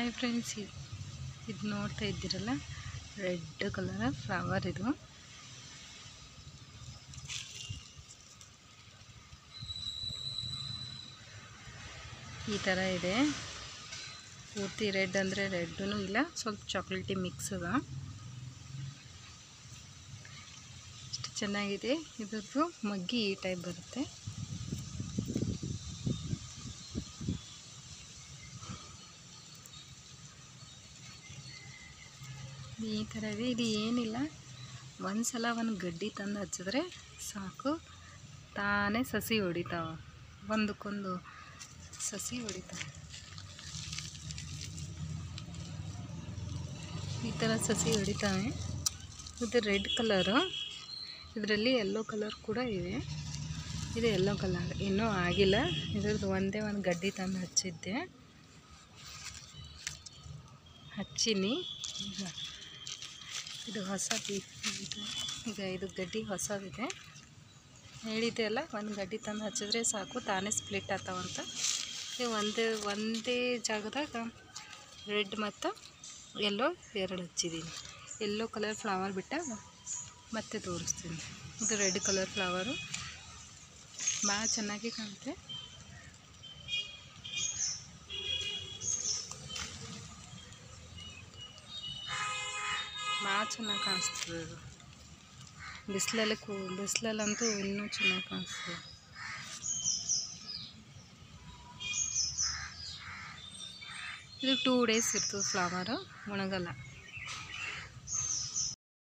Hi friends, ಇದು ನೋಡ್ತಾ ಇದ್ದೀರಲ್ಲ, ರೆಡ್ ಕಲರ್ ಫ್ಲವರ್. ಇದು ಈ ಥರ ಇದೆ. ಪೂರ್ತಿ ರೆಡ್ ಅಂದರೆ ರೆಡ್ಡೂ ಇಲ್ಲ, ಸ್ವಲ್ಪ ಚಾಕ್ಲೇಟಿ ಮಿಕ್ಸ್ ಅದ. ಎಷ್ಟು ಚೆನ್ನಾಗಿದೆ. ಇದ್ರದ್ದು ಮಗ್ಗಿ ಈ ಟೈಪ್ ಬರುತ್ತೆ. ಈ ಥರ ಇದೆ. ಇದು ಏನಿಲ್ಲ, ಒಂದ್ಸಲ ಒಂದು ಗಡ್ಡಿ ತಂದು ಹಚ್ಚಿದ್ರೆ ಸಾಕು, ತಾನೇ ಸಸಿ ಹೊಡಿತಾವ. ಒಂದಕ್ಕೊಂದು ಸಸಿ ಹೊಡಿತಾವೆ. ಈ ಥರ ಸಸಿ ಹೊಡಿತಾವೆ. ಇದು ರೆಡ್ ಕಲರು, ಇದರಲ್ಲಿ ಯೆಲ್ಲೋ ಕಲರ್ ಕೂಡ ಇದೆ. ಇದು ಯೆಲ್ಲೋ ಕಲರ್ ಇನ್ನೂ ಆಗಿಲ್ಲ. ಇದ್ರದ್ದು ಒಂದೇ ಒಂದು ಗಡ್ಡಿ ತಂದು ಹಚ್ಚೀನಿ. ಇದು ಹೊಸದು. ಈಗ ಇದು ಗಡ್ಡಿ ಹೊಸದಿದೆ. ಹೇಳಿದ್ದೆ ಅಲ್ಲ, ಒಂದು ಗಡ್ಡಿ ತಂದು ಹಚ್ಚಿದ್ರೆ ಸಾಕು, ತಾನೇ ಸ್ಪ್ಲಿಟ್ ಆಗ್ತಾವಂತ. ಒಂದೇ ಜಾಗದಾಗ ರೆಡ್ ಮತ್ತು ಯೆಲ್ಲೋ ಎರಡು ಹಚ್ಚಿದ್ದೀನಿ. ಯೆಲ್ಲೋ ಕಲರ್ ಫ್ಲವರ್ ಬಿಟ್ಟಾಗ ಮತ್ತೆ ತೋರಿಸ್ತೀನಿ. ಇದು ರೆಡ್ ಕಲರ್ ಫ್ಲವರು ಭಾಳ ಚೆನ್ನಾಗಿ ಕಾಣುತ್ತೆ. ಭಾಳ ಚೆನ್ನಾಗಿ ಕಾಣಿಸ್ತದೆ. ಅದು ಬಿಸಿಲಲ್ಲಂತೂ ಇನ್ನೂ ಚೆನ್ನಾಗಿ ಕಾಣಿಸ್ತದೆ. ಇದು 2 days ಇರ್ತದೆ ಫ್ಲವರು, ಒಣಗಲ್ಲ.